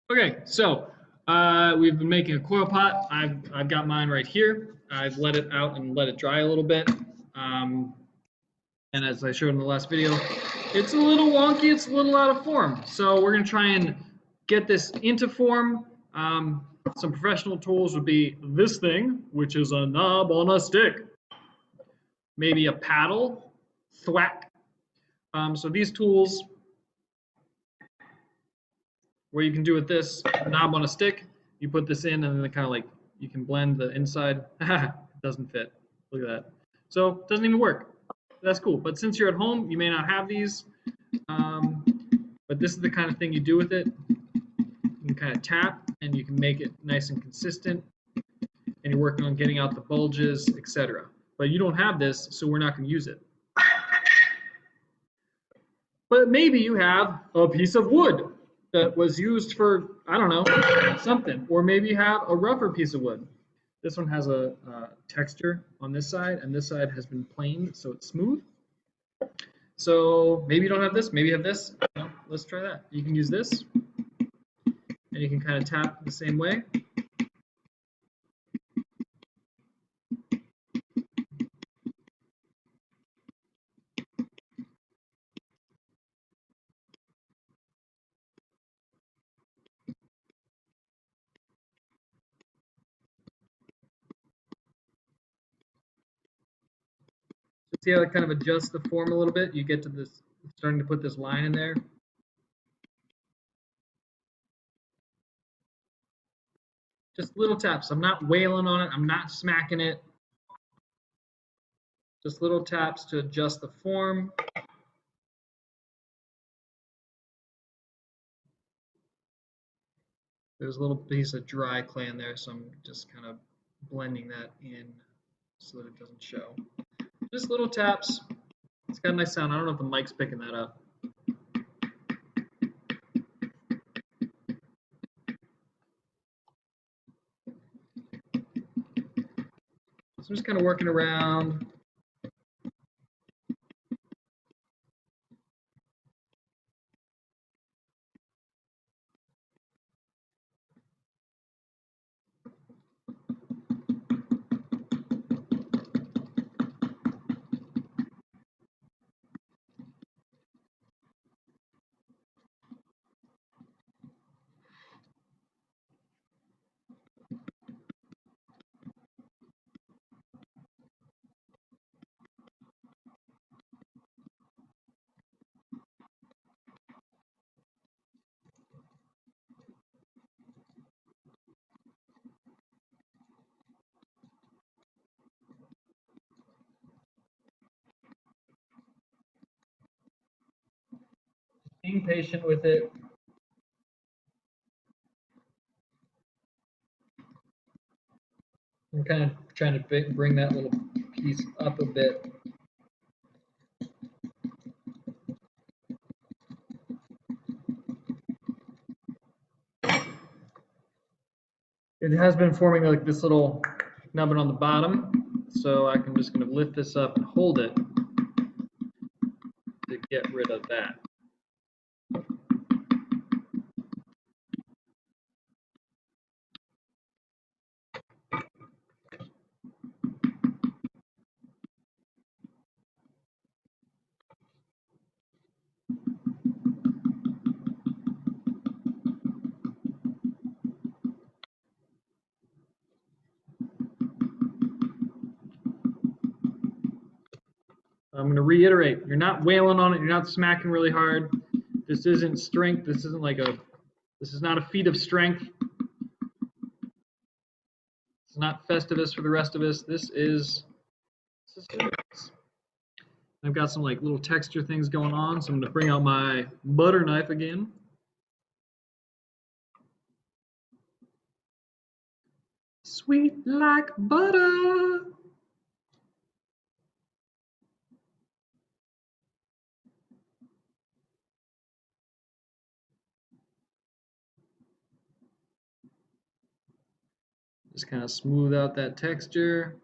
Okay, so we've been making a coil pot. I've got mine right here. I've let it out and let it dry a little bit. And as I showed in the last video, it's a little wonky, it's a little out of form. So we're gonna try and get this into form. Some professional tools would be this thing, which is a knob on a stick. Maybe a paddle, thwack. So these tools, what you can do with this knob on a stick, you put this in and then kind of like, you can blend the inside. It doesn't fit, look at that. So it doesn't even work. That's cool, but since you're at home, you may not have these, but this is the kind of thing you do with it. You can kind of tap and you can make it nice and consistent, and you're working on getting out the bulges, etc. But you don't have this, so we're not going to use it. But maybe you have a piece of wood that was used for, I don't know, something. Or maybe you have a rougher piece of wood. This one has a texture on this side, and this side has been planed, so it's smooth. So maybe you don't have this, maybe you have this. Well, let's try that. You can use this, and you can kind of tap the same way. See how it kind of adjusts the form a little bit? You get to this, starting to put this line in there. Just little taps. I'm not wailing on it. I'm not smacking it. Just little taps to adjust the form. There's a little piece of dry clay in there, so I'm just kind of blending that in so that it doesn't show. Just little taps. It's got a nice sound. I don't know if the mic's picking that up. So I'm just kind of working around. Being patient with it. I'm kind of trying to bring that little piece up a bit. It has been forming like this little nubbin on the bottom, so I'm just going to lift this up and hold it to get rid of that. I'm going to reiterate, you're not wailing on it, you're not smacking really hard. This isn't strength, this is not a feat of strength. It's not Festivus for the rest of us. This is serious. I've got some like little texture things going on, so I'm going to bring out my butter knife again. Sweet like butter. Just kind of smooth out that texture.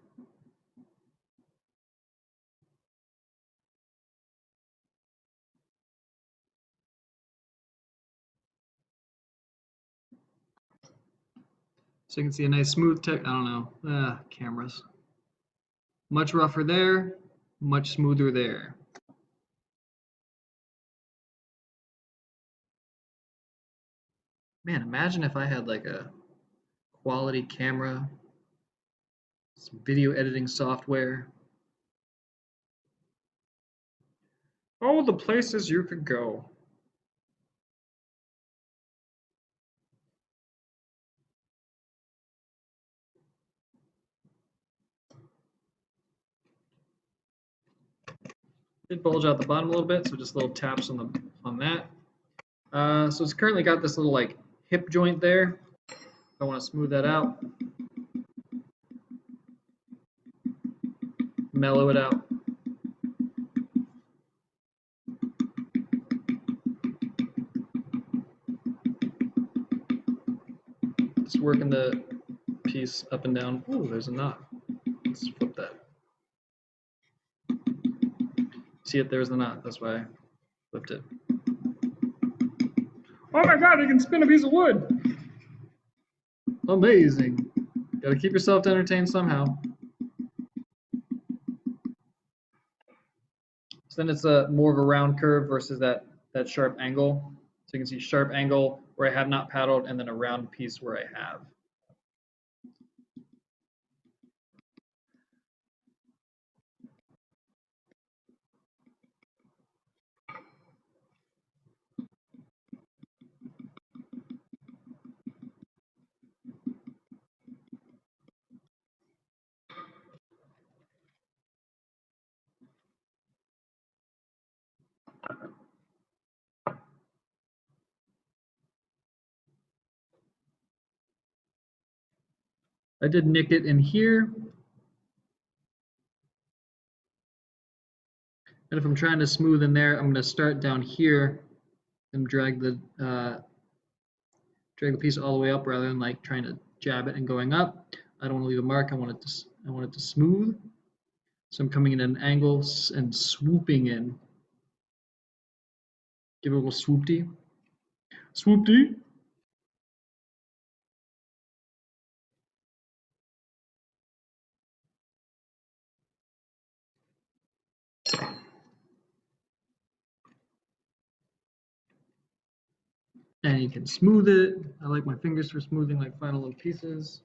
So you can see a nice smooth tech. I don't know. Cameras. Much rougher there, much smoother there. Man, imagine if I had like a quality camera, some video editing software. Oh, the places you could go. Did bulge out the bottom a little bit, so just little taps on that. So it's currently got this little like hip joint there. I want to smooth that out, mellow it out. Just working the piece up and down. Ooh, there's a knot. Let's flip that. See it? There's the knot. That's why I flipped it. Oh my god, you can spin a piece of wood! Amazing. Gotta keep yourself entertained somehow. So then it's a more of a round curve versus that sharp angle. So you can see sharp angle where I have not paddled, and then a round piece where I have. I did nick it in here. And if I'm trying to smooth in there, I'm going to start down here and drag the piece all the way up rather than like trying to jab it and going up. I don't want to leave a mark. I want it to smooth. So I'm coming in at an angle and swooping in. Give it a little swoopty. Swoopty. And you can smooth it. I like my fingers for smoothing like final little pieces.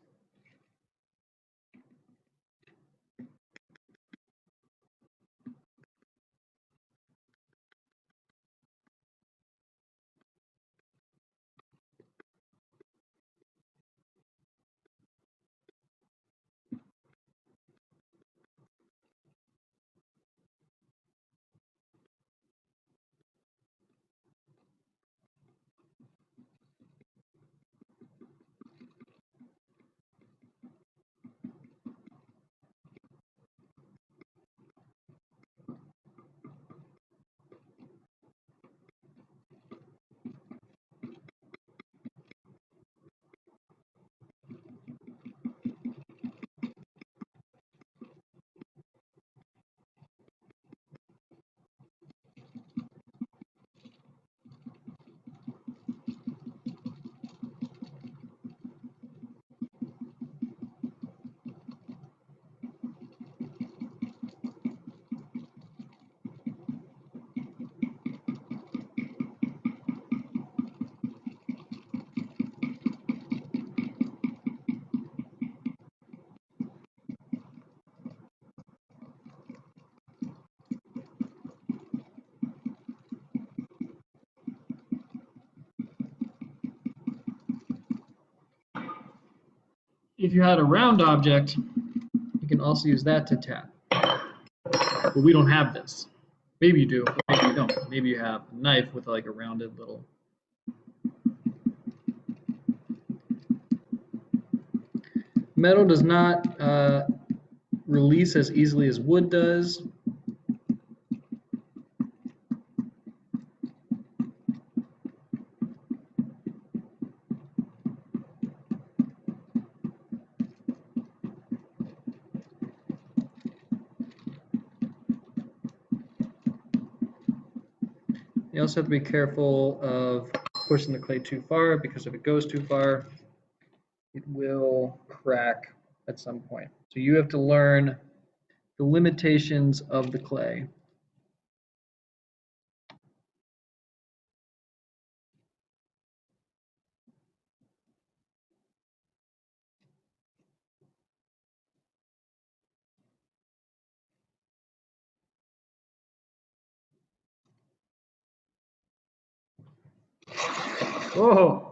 If you had a round object, you can also use that to tap. But we don't have this. Maybe you do, but maybe you don't. Maybe you have a knife with like a rounded little. Metal does not release as easily as wood does. You also have to be careful of pushing the clay too far, because if it goes too far, it will crack at some point. So you have to learn the limitations of the clay. Oh,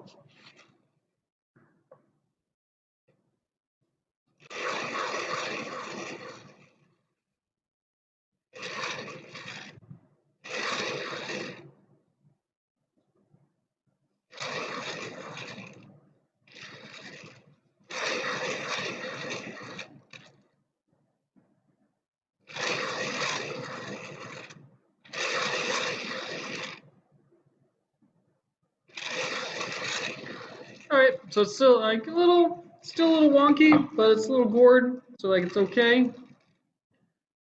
all right. So it's still like still a little wonky, but it's a little gored, so like it's okay.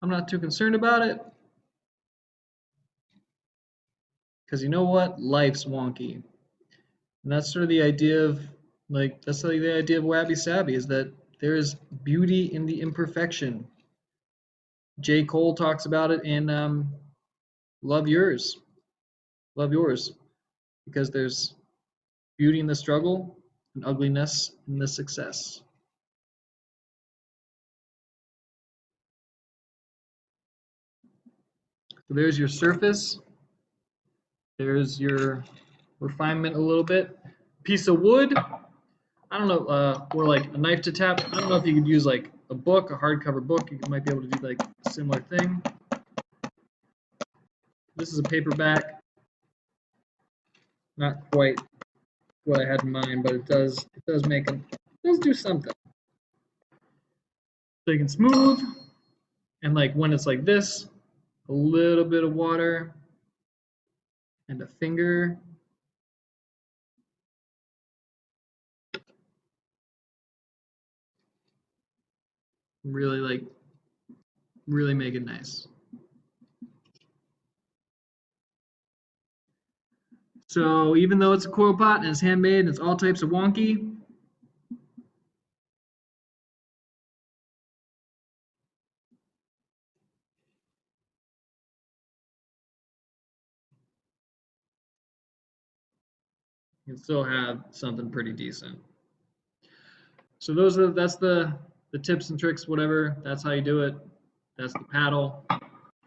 I'm not too concerned about it. Because you know what? Life's wonky. And that's sort of the idea of, like, that's like the idea of Wabi Sabi, is that there is beauty in the imperfection. J. Cole talks about it in Love Yours. Love Yours. Because there's beauty in the struggle and ugliness in the success. So there's your surface. There's your refinement a little bit. Piece of wood. I don't know, or like a knife to tap. I don't know if you could use like a book, a hardcover book. You might be able to do like a similar thing. This is a paperback. Not quite what I had in mind, but it does do something. So you can smooth, and like when it's like this, a little bit of water and a finger. Really make it nice. So even though it's a coil pot and it's handmade and it's all types of wonky, you can still have something pretty decent. So that's the tips and tricks, whatever. That's how you do it. That's the paddle.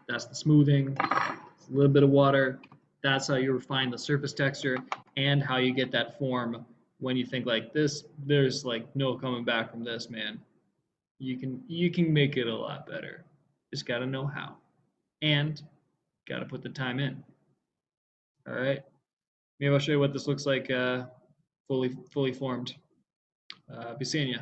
That's the smoothing. It's a little bit of water. That's how you refine the surface texture and how you get that form when you think like this, there's like no coming back from this, man. You can make it a lot better. Just got to know how. And got to put the time in. All right. Maybe I'll show you what this looks like fully formed. Be seeing you.